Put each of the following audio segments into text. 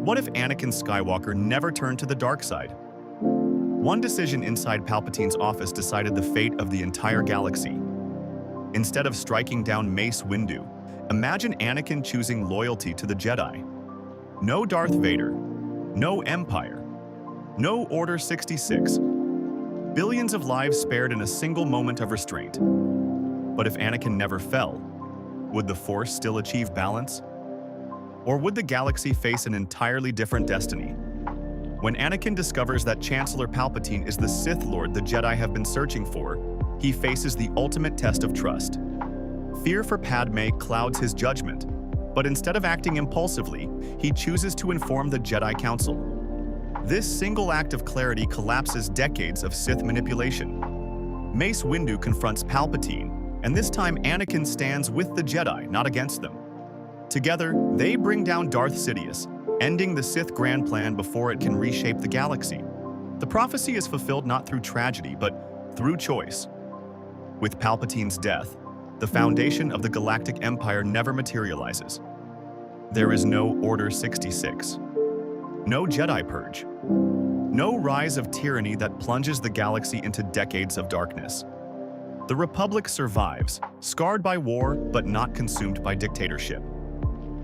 What if Anakin Skywalker never turned to the dark side? One decision inside Palpatine's office decided the fate of the entire galaxy. Instead of striking down Mace Windu, imagine Anakin choosing loyalty to the Jedi. No Darth Vader, no Empire, no Order 66. Billions of lives spared in a single moment of restraint. But if Anakin never fell, would the Force still achieve balance? Or would the galaxy face an entirely different destiny? When Anakin discovers that Chancellor Palpatine is the Sith Lord the Jedi have been searching for, he faces the ultimate test of trust. Fear for Padme clouds his judgment, but instead of acting impulsively, he chooses to inform the Jedi Council. This single act of clarity collapses decades of Sith manipulation. Mace Windu confronts Palpatine, and this time Anakin stands with the Jedi, not against them. Together, they bring down Darth Sidious, ending the Sith grand plan before it can reshape the galaxy. The prophecy is fulfilled not through tragedy, but through choice. With Palpatine's death, the foundation of the Galactic Empire never materializes. There is no Order 66, no Jedi Purge, no rise of tyranny that plunges the galaxy into decades of darkness. The Republic survives, scarred by war but not consumed by dictatorship.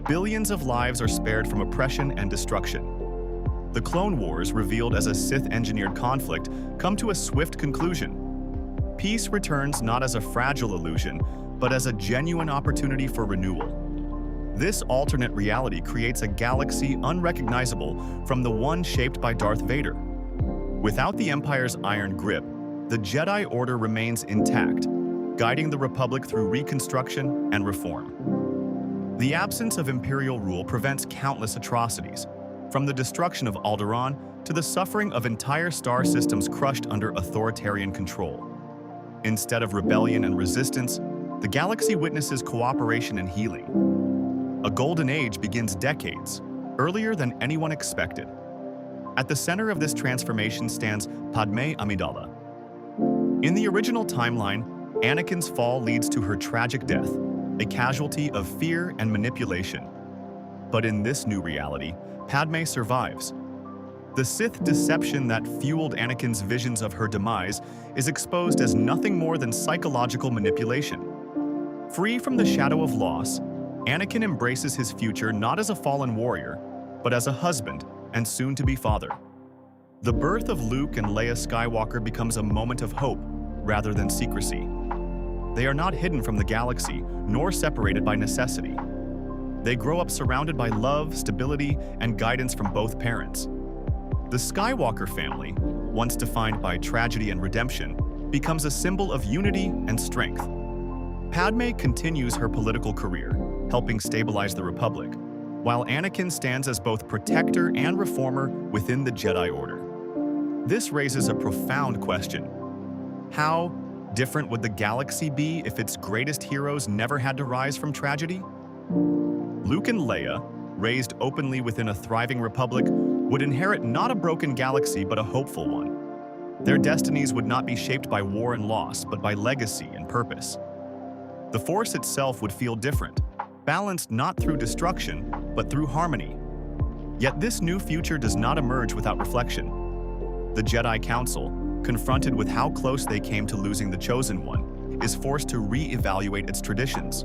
Billions of lives are spared from oppression and destruction. The Clone Wars, revealed as a Sith-engineered conflict, come to a swift conclusion. Peace returns not as a fragile illusion, but as a genuine opportunity for renewal. This alternate reality creates a galaxy unrecognizable from the one shaped by Darth Vader. Without the Empire's iron grip, the Jedi Order remains intact, guiding the Republic through reconstruction and reform. The absence of Imperial rule prevents countless atrocities, from the destruction of Alderaan to the suffering of entire star systems crushed under authoritarian control. Instead of rebellion and resistance, the galaxy witnesses cooperation and healing. A golden age begins decades, earlier than anyone expected. At the center of this transformation stands Padme Amidala. In the original timeline, Anakin's fall leads to her tragic death, a casualty of fear and manipulation. But in this new reality, Padme survives. The Sith deception that fueled Anakin's visions of her demise is exposed as nothing more than psychological manipulation. Free from the shadow of loss, Anakin embraces his future not as a fallen warrior, but as a husband and soon-to-be father. The birth of Luke and Leia Skywalker becomes a moment of hope rather than secrecy. They are not hidden from the galaxy, nor separated by necessity. They grow up surrounded by love, stability, and guidance from both parents. The Skywalker family, once defined by tragedy and redemption, becomes a symbol of unity and strength. Padme continues her political career, helping stabilize the Republic, while Anakin stands as both protector and reformer within the Jedi Order. This raises a profound question. How different would the galaxy be if its greatest heroes never had to rise from tragedy? Luke and Leia, raised openly within a thriving republic, would inherit not a broken galaxy but a hopeful one. Their destinies would not be shaped by war and loss, but by legacy and purpose. The Force itself would feel different, balanced not through destruction, but through harmony. Yet this new future does not emerge without reflection. The Jedi Council, confronted with how close they came to losing the Chosen One, is forced to re-evaluate its traditions.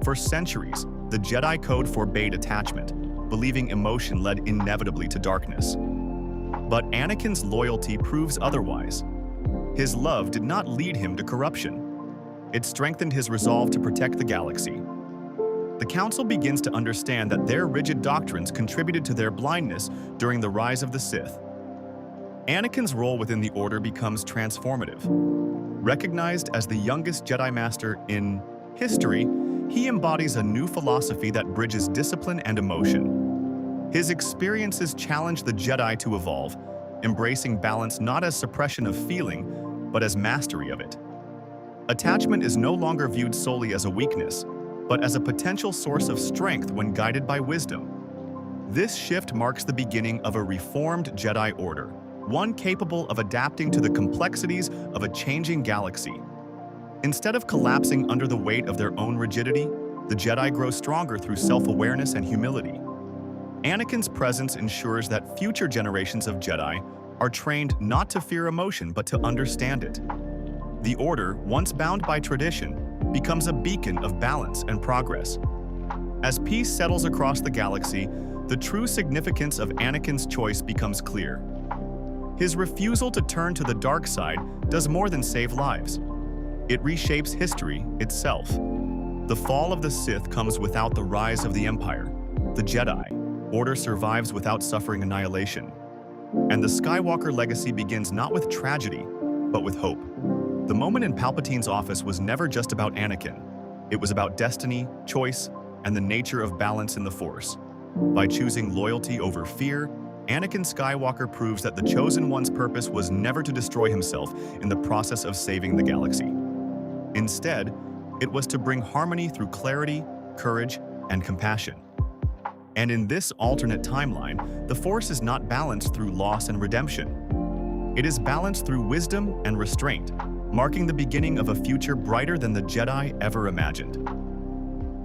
For centuries, the Jedi Code forbade attachment, believing emotion led inevitably to darkness. But Anakin's loyalty proves otherwise. His love did not lead him to corruption. It strengthened his resolve to protect the galaxy. The Council begins to understand that their rigid doctrines contributed to their blindness during the rise of the Sith. Anakin's role within the Order becomes transformative. Recognized as the youngest Jedi Master in history, he embodies a new philosophy that bridges discipline and emotion. His experiences challenge the Jedi to evolve, embracing balance not as suppression of feeling, but as mastery of it. Attachment is no longer viewed solely as a weakness, but as a potential source of strength when guided by wisdom. This shift marks the beginning of a reformed Jedi Order, one capable of adapting to the complexities of a changing galaxy. Instead of collapsing under the weight of their own rigidity, the Jedi grow stronger through self-awareness and humility. Anakin's presence ensures that future generations of Jedi are trained not to fear emotion but to understand it. The Order, once bound by tradition, becomes a beacon of balance and progress. As peace settles across the galaxy, the true significance of Anakin's choice becomes clear. His refusal to turn to the dark side does more than save lives. It reshapes history itself. The fall of the Sith comes without the rise of the Empire. The Jedi Order survives without suffering annihilation. And the Skywalker legacy begins not with tragedy, but with hope. The moment in Palpatine's office was never just about Anakin. It was about destiny, choice, and the nature of balance in the Force. By choosing loyalty over fear, Anakin Skywalker proves that the Chosen One's purpose was never to destroy himself in the process of saving the galaxy. Instead, it was to bring harmony through clarity, courage, and compassion. And in this alternate timeline, the Force is not balanced through loss and redemption. It is balanced through wisdom and restraint, marking the beginning of a future brighter than the Jedi ever imagined.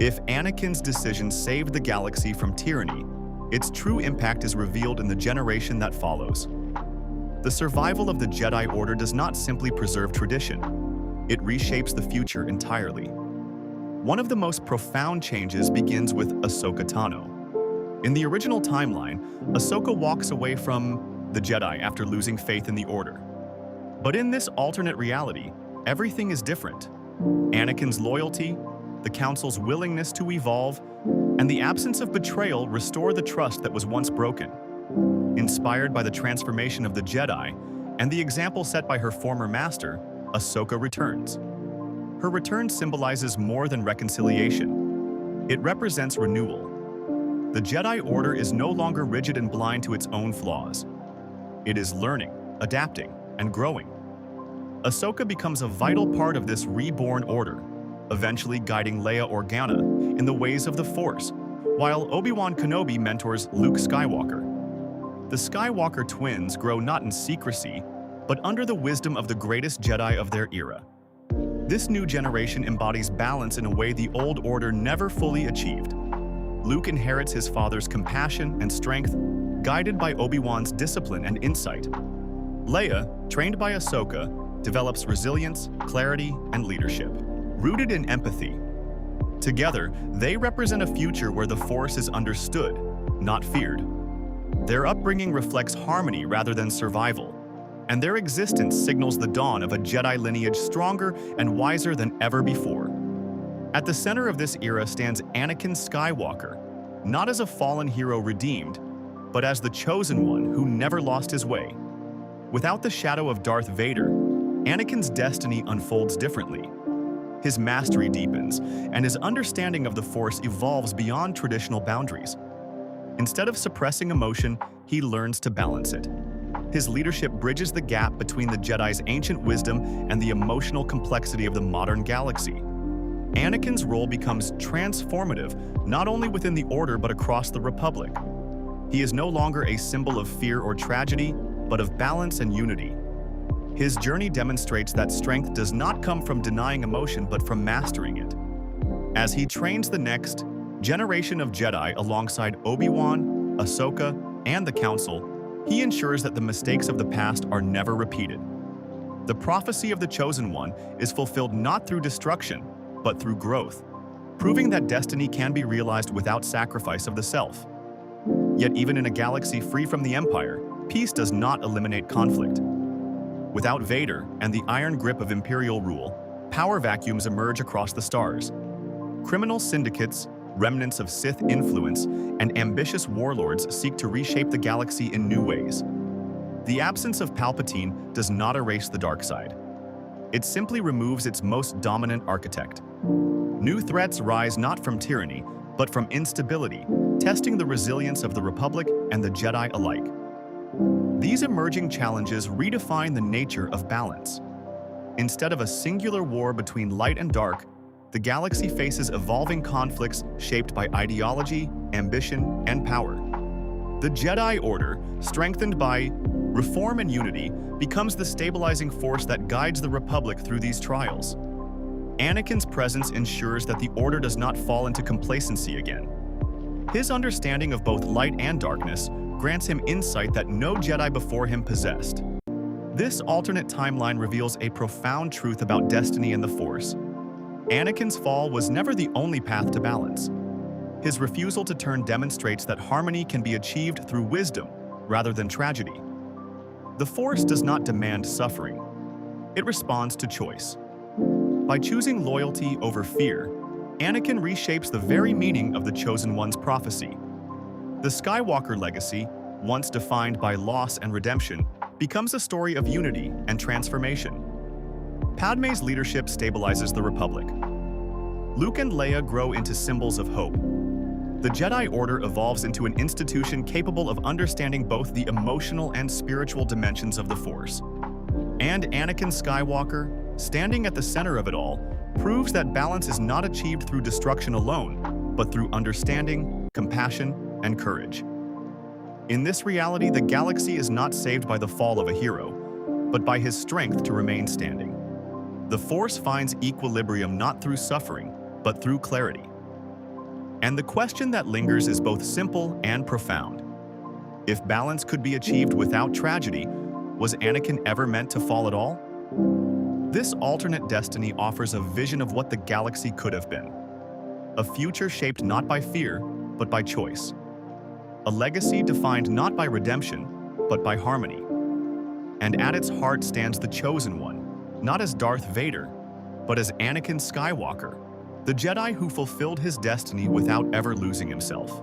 If Anakin's decision saved the galaxy from tyranny, its true impact is revealed in the generation that follows. The survival of the Jedi Order does not simply preserve tradition. It reshapes the future entirely. One of the most profound changes begins with Ahsoka Tano. In the original timeline, Ahsoka walks away from the Jedi after losing faith in the Order. But in this alternate reality, everything is different. Anakin's loyalty, the Council's willingness to evolve, and the absence of betrayal restore the trust that was once broken. Inspired by the transformation of the Jedi and the example set by her former master, Ahsoka returns. Her return symbolizes more than reconciliation. It represents renewal. The Jedi Order is no longer rigid and blind to its own flaws. It is learning, adapting, and growing. Ahsoka becomes a vital part of this reborn order, eventually guiding Leia Organa in the ways of the Force, while Obi-Wan Kenobi mentors Luke Skywalker. The Skywalker twins grow not in secrecy, but under the wisdom of the greatest Jedi of their era. This new generation embodies balance in a way the old order never fully achieved. Luke inherits his father's compassion and strength, guided by Obi-Wan's discipline and insight. Leia, trained by Ahsoka, develops resilience, clarity, and leadership, rooted in empathy. Together, they represent a future where the Force is understood, not feared. Their upbringing reflects harmony rather than survival, and their existence signals the dawn of a Jedi lineage stronger and wiser than ever before. At the center of this era stands Anakin Skywalker, not as a fallen hero redeemed, but as the Chosen One who never lost his way. Without the shadow of Darth Vader, Anakin's destiny unfolds differently. His mastery deepens, and his understanding of the Force evolves beyond traditional boundaries. Instead of suppressing emotion, he learns to balance it. His leadership bridges the gap between the Jedi's ancient wisdom and the emotional complexity of the modern galaxy. Anakin's role becomes transformative, not only within the Order but across the Republic. He is no longer a symbol of fear or tragedy, but of balance and unity. His journey demonstrates that strength does not come from denying emotion but from mastering it. As he trains the next generation of Jedi alongside Obi-Wan, Ahsoka, and the Council, he ensures that the mistakes of the past are never repeated. The prophecy of the Chosen One is fulfilled not through destruction, but through growth, proving that destiny can be realized without sacrifice of the self. Yet even in a galaxy free from the Empire, peace does not eliminate conflict. Without Vader and the iron grip of Imperial rule, power vacuums emerge across the stars. Criminal syndicates, remnants of Sith influence, and ambitious warlords seek to reshape the galaxy in new ways. The absence of Palpatine does not erase the dark side. It simply removes its most dominant architect. New threats rise not from tyranny, but from instability, testing the resilience of the Republic and the Jedi alike. These emerging challenges redefine the nature of balance. Instead of a singular war between light and dark, the galaxy faces evolving conflicts shaped by ideology, ambition, and power. The Jedi Order, strengthened by reform and unity, becomes the stabilizing force that guides the Republic through these trials. Anakin's presence ensures that the Order does not fall into complacency again. His understanding of both light and darkness grants him insight that no Jedi before him possessed. This alternate timeline reveals a profound truth about destiny and the Force. Anakin's fall was never the only path to balance. His refusal to turn demonstrates that harmony can be achieved through wisdom rather than tragedy. The Force does not demand suffering. It responds to choice. By choosing loyalty over fear, Anakin reshapes the very meaning of the Chosen One's prophecy. The Skywalker legacy, once defined by loss and redemption, becomes a story of unity and transformation. Padme's leadership stabilizes the Republic. Luke and Leia grow into symbols of hope. The Jedi Order evolves into an institution capable of understanding both the emotional and spiritual dimensions of the Force. And Anakin Skywalker, standing at the center of it all, proves that balance is not achieved through destruction alone, but through understanding, compassion, and courage. In this reality, the galaxy is not saved by the fall of a hero, but by his strength to remain standing. The Force finds equilibrium not through suffering, but through clarity. And the question that lingers is both simple and profound. If balance could be achieved without tragedy, was Anakin ever meant to fall at all? This alternate destiny offers a vision of what the galaxy could have been. A future shaped not by fear, but by choice. A legacy defined not by redemption, but by harmony. And at its heart stands the Chosen One, not as Darth Vader, but as Anakin Skywalker, the Jedi who fulfilled his destiny without ever losing himself.